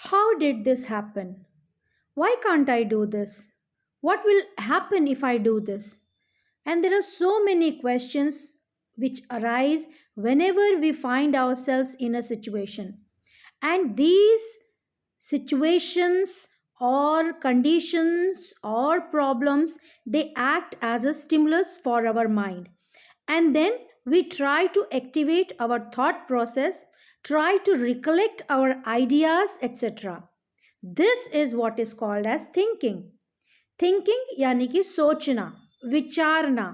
How did this happen? Why can't I do this? What will happen if I do this? And there are so many questions which arise whenever we find ourselves in a situation. And these situations or conditions or problems, they act as a stimulus for our mind, and then we try to activate our thought process, try to recollect our ideas, etc. This is what is called as thinking. Thinking यानी कि सोचना, विचारना।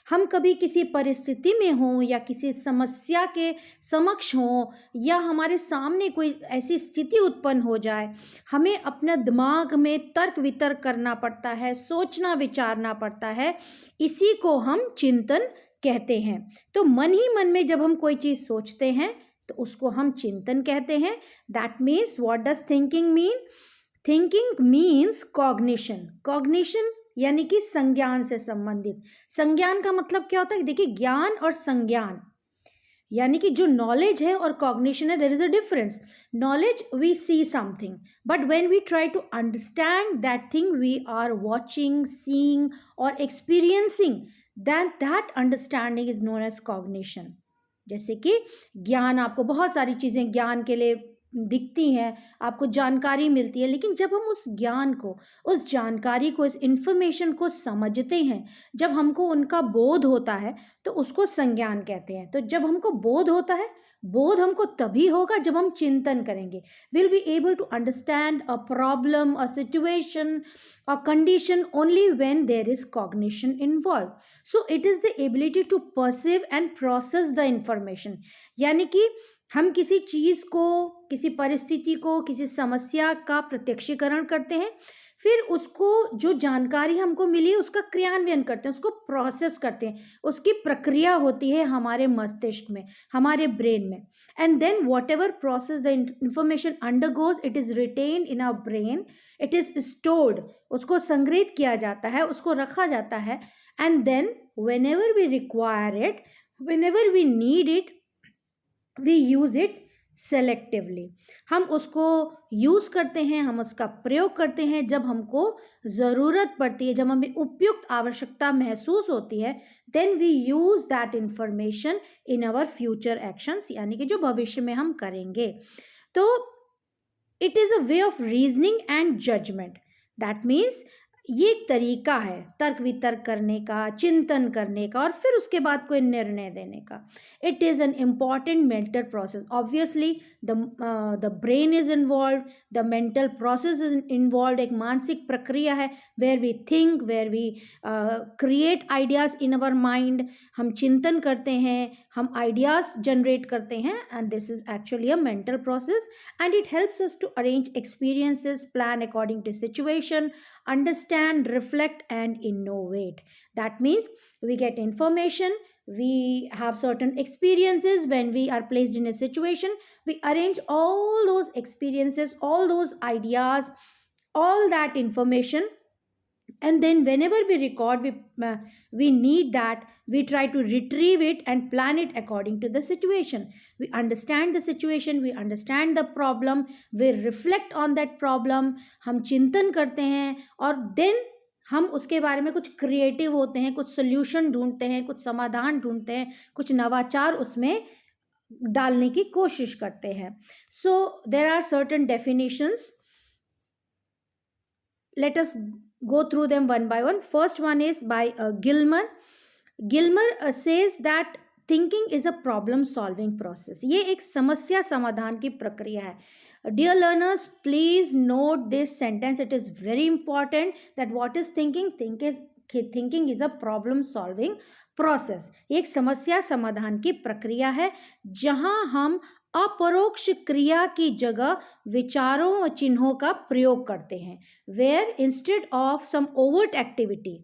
हम कभी किसी परिस्थिति में हों या किसी समस्या के समक्ष हों या हमारे सामने कोई ऐसी स्थिति उत्पन्न हो जाए, हमें अपना दिमाग में तर्क वितर्क करना पड़ता है, सोचना विचारना पड़ता है। इसी को हम चिंतन कहते हैं। तो मन ही मन में जब हम कोई चीज़ सोचते हैं तो उसको हम चिंतन कहते हैं। That means what does thinking mean? Thinking means cognition. Cognition यानी कि संज्ञान से संबंधित। संज्ञान का मतलब क्या होता है? देखिए, ज्ञान और संज्ञान यानी कि जो नॉलेज है और कॉग्निशन है, there is a difference. Knowledge, we see something, but when we try to understand that thing, we are watching, seeing और experiencing, that understanding is known as cognition. जैसे कि ज्ञान, आपको बहुत सारी चीज़ें ज्ञान के लिए दिखती हैं, आपको जानकारी मिलती है, लेकिन जब हम उस ज्ञान को, उस जानकारी को, इस इंफॉर्मेशन को समझते हैं, जब हमको उनका बोध होता है तो उसको संज्ञान कहते हैं। तो जब हमको बोध होता है, बोध हमको तभी होगा जब हम चिंतन करेंगे। Will be able to understand a problem, a situation, a condition only when there is cognition involved. So it is the ability to perceive and process the information. यानी कि हम किसी चीज़ को, किसी परिस्थिति को, किसी समस्या का प्रत्यक्षीकरण करते हैं, फिर उसको, जो जानकारी हमको मिली उसका क्रियान्वयन करते हैं, उसको प्रोसेस करते हैं, उसकी प्रक्रिया होती है हमारे मस्तिष्क में, हमारे ब्रेन में। And then whatever process the information undergoes, it is retained in our brain, it is stored, उसको संग्रहित किया जाता है, उसको रखा जाता है। And then whenever we require it, whenever we need it, we use it selectively. हम उसको यूज़ करते हैं, हम उसका प्रयोग करते हैं जब हमको ज़रूरत पड़ती है, जब हमें उपयुक्त आवश्यकता महसूस होती है। Then we use that information in our future actions, यानी कि जो भविष्य में हम करेंगे। तो it is a way of reasoning and judgement. That means ये एक तरीका है तर्क वितर्क करने का, चिंतन करने का, और फिर उसके बाद कोई निर्णय देने का। It is an important mental process. Obviously the brain is involve, the mental process is involve. एक मानसिक प्रक्रिया है, where we think, where we create ideas in our mind. हम चिंतन करते हैं, हम आइडियाज़ जनरेट करते हैं, and this is actually a mental process, and it helps us to arrange experiences, plan according to situation, understand, reflect, and innovate. That means we get information, we have certain experiences. When we are placed in a situation, we arrange all those experiences, all those ideas, all that information, and then whenever we record, we need that, we try to retrieve it and plan it according to the situation. We understand the situation, we understand the problem, we reflect on that problem, हम चिंतन करते हैं, और then हम उसके बारे में कुछ क्रिएटिव होते हैं, कुछ सोल्यूशन ढूंढते हैं, कुछ समाधान ढूंढते हैं, कुछ नवाचार उसमें डालने की कोशिश करते हैं। So there are certain definitions. Let us go through them one by one. First one is by Gilmer. Gilmer says that thinking is a problem solving process. ये एक समस्या समाधान की प्रक्रिया है. Dear learners, please note this sentence. It is very important that what is thinking? Thinking is a problem solving process. एक समस्या समाधान की प्रक्रिया है जहां हम अपरोक्ष क्रिया की जगह विचारों और चिन्हों का प्रयोग करते हैं। Where instead of some overt activity,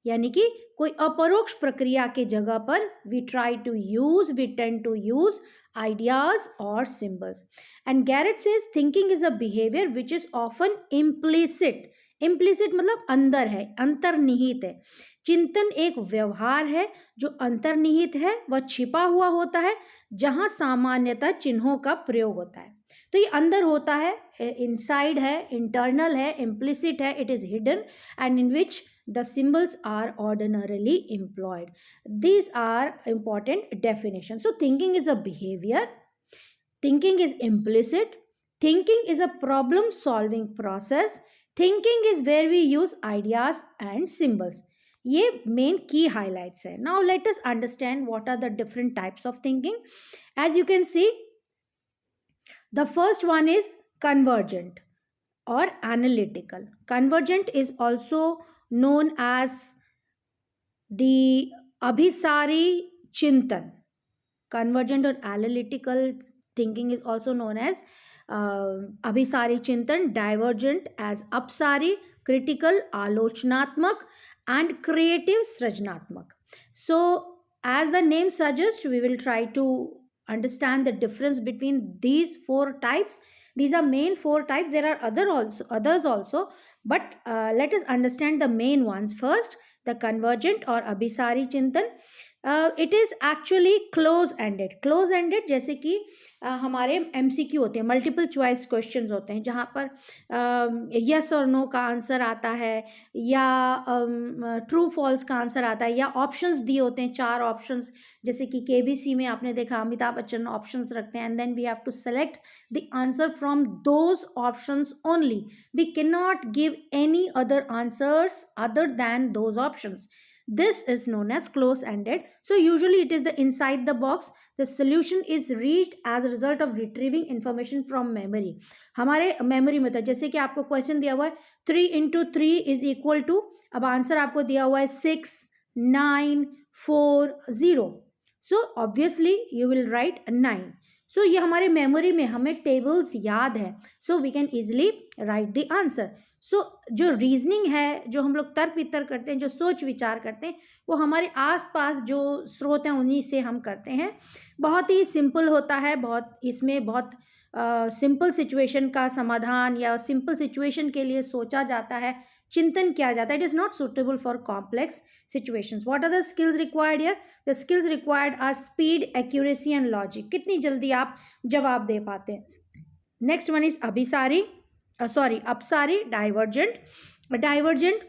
यानी कि कोई अपरोक्ष प्रक्रिया के जगह पर we tend to use ideas और symbols. And Garrett says thinking is a behaviour which is often implicit. Implicit मतलब अंदर है, अंतर्निहित है. चिंतन एक व्यवहार है जो अंतर्निहित है, वह छिपा हुआ होता है, जहां सामान्यतः चिन्हों का प्रयोग होता है. तो ये अंदर होता है, इनसाइड है, इंटरनल है, इम्प्लिसिट है, it is hidden, and in which the symbols are ordinarily employed. These are important definitions. So thinking is a behavior, thinking is implicit, thinking is a problem solving process, thinking is where we use ideas and symbols. ये main key highlights है. Now let us understand what are the different types of thinking. As you can see, the first one is convergent or analytical. Convergent is also known as the Abhisari Chintan. Convergent or analytical thinking is also known as Abhisari Chintan, divergent as Apsari, critical, Alochnaatmak, and creative, Srajnatmak. So, as the name suggests, we will try to understand the difference between these four types. These are main four types. There are others also, but let us understand the main ones first. The convergent or Abhisari Chintan. It is actually close ended जैसे कि हमारे MCQ होते हैं, multiple choice questions होते हैं, जहाँ पर yes और नो का आंसर आता है, या ट्रू फॉल्स का आंसर आता है, या ऑप्शंस दिए होते हैं, 4 ऑप्शंस, जैसे कि केबीसी में आपने देखा अमिताभ बच्चन ऑप्शंस रखते हैं, and then we have to select the answer from those options only. We can not give any other answers other than those options. This is known as close-ended. So usually it is the inside the box. The solution is reached as a result of retrieving information from memory. हमारे memory में था, जैसे कि आपको question दिया हुआ है 3 into 3 is equal to, अब आंसर आपको दिया हुआ है 6 9 4 0. So obviously you will write 9. So ये हमारे मेमोरी में हमें टेबल्स याद है. So we can easily write the answer. सो जो रीजनिंग है, जो हम लोग तर्क वितर्क करते हैं, जो सोच विचार करते हैं, वो हमारे आसपास जो स्रोत हैं उन्हीं से हम करते हैं. बहुत ही सिंपल होता है, बहुत इसमें बहुत सिंपल सिचुएशन का समाधान या सिंपल सिचुएशन के लिए सोचा जाता है, चिंतन किया जाता है. It is not suitable for complex situations. What are the skills required here? The skills required are speed, accuracy and logic. कितनी जल्दी आप जवाब दे पाते हैं. नेक्स्ट वन इज अभिसारी, अपसारी, डाइवर्जेंट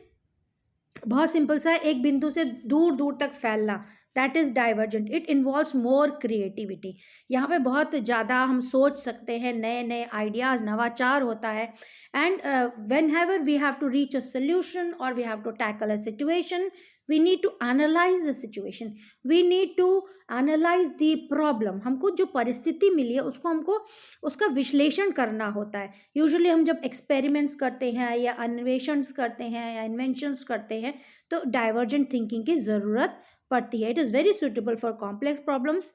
बहुत सिंपल सा है, एक बिंदु से दूर दूर तक फैलना, that is divergent. It involves more creativity. यहाँ पे बहुत ज़्यादा हम सोच सकते हैं, नए नए आइडियाज़, नवाचार होता है. And whenever we have to reach a solution और we have to tackle a situation, we need to analyze the situation, we need to analyze the problem. हमको जो परिस्थिति मिली है उसको हमको उसका विश्लेषण करना होता है. यूजुअली हम जब एक्सपेरिमेंट्स करते हैं या अन्वेषण करते हैं या इन्वेंशंस करते हैं तो डाइवर्जेंट थिंकिंग की ज़रूरत पड़ती है. It is very suitable for complex problems.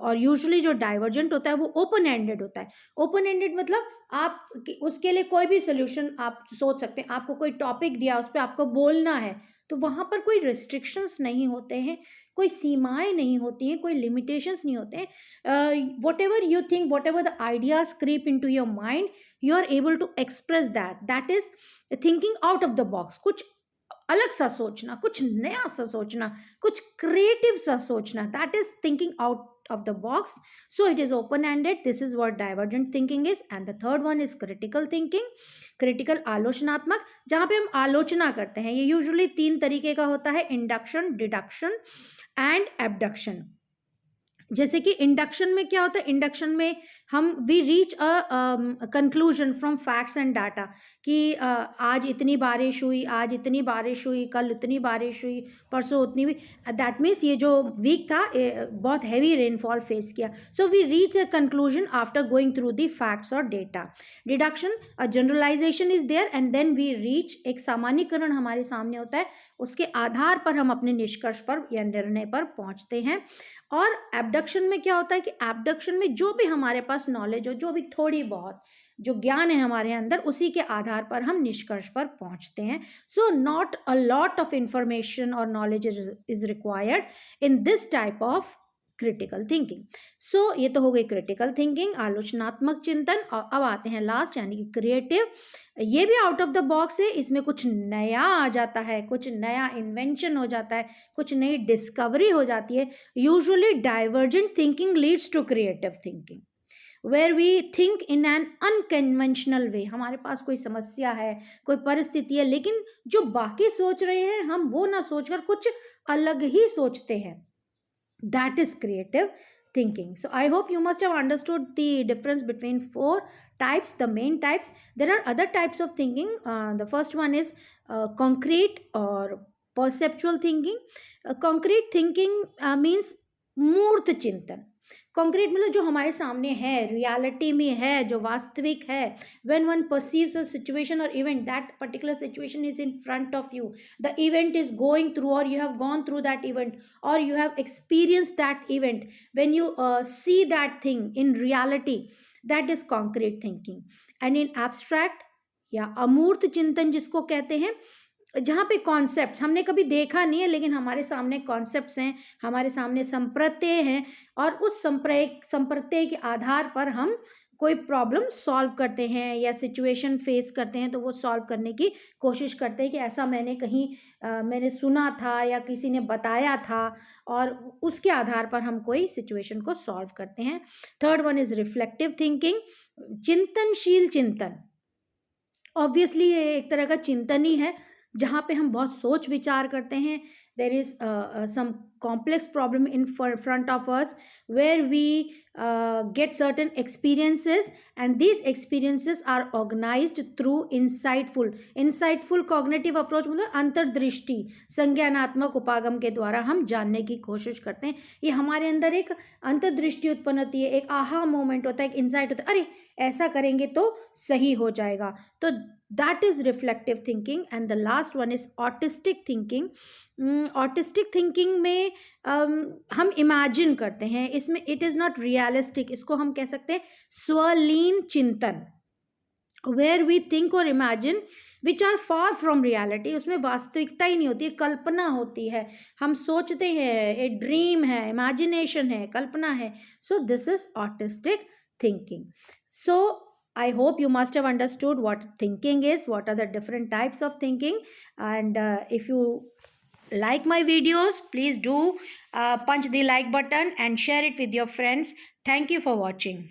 और यूजुअली जो डाइवर्जेंट होता है वो ओपन एंडेड होता है. ओपन एंडेड मतलब आप उसके लिए कोई भी सोल्यूशन आप सोच सकते हैं. आपको कोई टॉपिक दिया, उस पर आपको बोलना है, तो वहाँ पर कोई रिस्ट्रिक्शंस नहीं होते हैं, कोई सीमाएं नहीं होती हैं, कोई लिमिटेशंस नहीं होते हैं. Whatever you think, whatever the ideas creep into your mind, you are able to express that. That is thinking out of the box. कुछ अलग सा सोचना, कुछ नया सा सोचना, कुछ क्रिएटिव सा सोचना, that is thinking out of the box. So it is open ended. This is what divergent thinking is. And the third one is critical thinking. Critical, आलोचनात्मक, जहाँ पे हम आलोचना करते हैं. ये यूजुअली 3 तरीके का होता है, इंडक्शन, डिडक्शन एंड एबडक्शन. जैसे कि इंडक्शन में क्या होता है, इंडक्शन में हम we reach a conclusion from facts and data कि आज इतनी बारिश हुई, आज इतनी बारिश हुई, कल उतनी बारिश हुई, परसों उतनी हुई. दैट मीन्स ये जो वीक था बहुत हैवी रेनफॉल फेस किया. So we reach a conclusion after going through the facts और data. Deduction, a generalization is there and then we reach, एक सामान्यकरण हमारे सामने होता है, उसके आधार पर हम अपने निष्कर्ष पर या निर्णय पर पहुंचते हैं. और एबडक्शन में क्या होता है कि एबडक्शन में जो भी हमारे पास नॉलेज हो, जो भी थोड़ी बहुत जो ज्ञान है हमारे अंदर, उसी के आधार पर हम निष्कर्ष पर पहुंचते हैं. So not a lot of information और knowledge is required in this type of critical thinking. So ये तो हो गई क्रिटिकल थिंकिंग, आलोचनात्मक चिंतन. और अब आते हैं लास्ट, यानी कि क्रिएटिव. ये भी आउट ऑफ द बॉक्स है, इसमें कुछ नया आ जाता है, कुछ नया इन्वेंशन हो जाता है, कुछ नई डिस्कवरी हो जाती है. Usually divergent thinking leads to creative thinking. Where we think in an unconventional way. हमारे पास कोई समस्या है, कोई परिस्थिति है, लेकिन जो बाकी सोच रहे हैं हम वो ना सोचकर कुछ अलग ही सोचते हैं। That is creative thinking. So I hope you must have understood the difference between four types, the main types. There are other types of thinking. The first one is concrete or perceptual thinking. Concrete thinking means मूर्त चिंतन। Concrete मतलब जो हमारे सामने है, reality में है, जो वास्तविक है। when one perceives a situation or event, that particular situation is in front of you, the event is going through or you have gone through that event or you have experienced that event, when you see that thing in reality, that is concrete thinking. And in abstract या अमूर्त चिंतन जिसको कहते हैं, जहाँ पे concepts हमने कभी देखा नहीं है लेकिन हमारे सामने कॉन्सेप्ट्स हैं, हमारे सामने संप्रत्यय हैं, और उस संप्रत्यय के आधार पर हम कोई प्रॉब्लम सॉल्व करते हैं या सिचुएशन फेस करते हैं, तो वो सॉल्व करने की कोशिश करते हैं कि ऐसा मैंने कहीं मैंने सुना था या किसी ने बताया था, और उसके आधार पर हम कोई सिचुएशन को सॉल्व करते हैं। Third one is reflective thinking, चिंतनशील चिंतन। ऑब्वियसली ये एक तरह का चिंतन ही है जहाँ पे हम बहुत सोच विचार करते हैं। There is some complex problem in front of us where we get certain experiences, and these experiences are organized through insightful cognitive approach, मतलब अंतर्दृष्टि, संज्ञानात्मक उपागम के द्वारा हम जानने की कोशिश करते हैं। ये हमारे अंदर एक अंतर्दृष्टि उत्पन्न होती है, एक आहा मोमेंट होता है, एक इंसाइट होता है, अरे ऐसा करेंगे तो सही हो जाएगा। तो that is reflective thinking. And the last one is autistic thinking. Autistic thinking में हम इमेजिन करते हैं, इसमें इट इज़ नॉट रियलिस्टिक, इसको हम कह सकते हैं स्वलीन चिंतन, वेयर वी थिंक और imagine which are far from reality. उसमें वास्तविकता ही नहीं होती है, कल्पना होती है, हम सोचते हैं, ए ड्रीम है, इमेजिनेशन है, कल्पना है। So this is autistic thinking. So I hope you must have understood what thinking is, what are the different types of thinking, and if you like my videos, please do punch the like button and share it with your friends. Thank you for watching.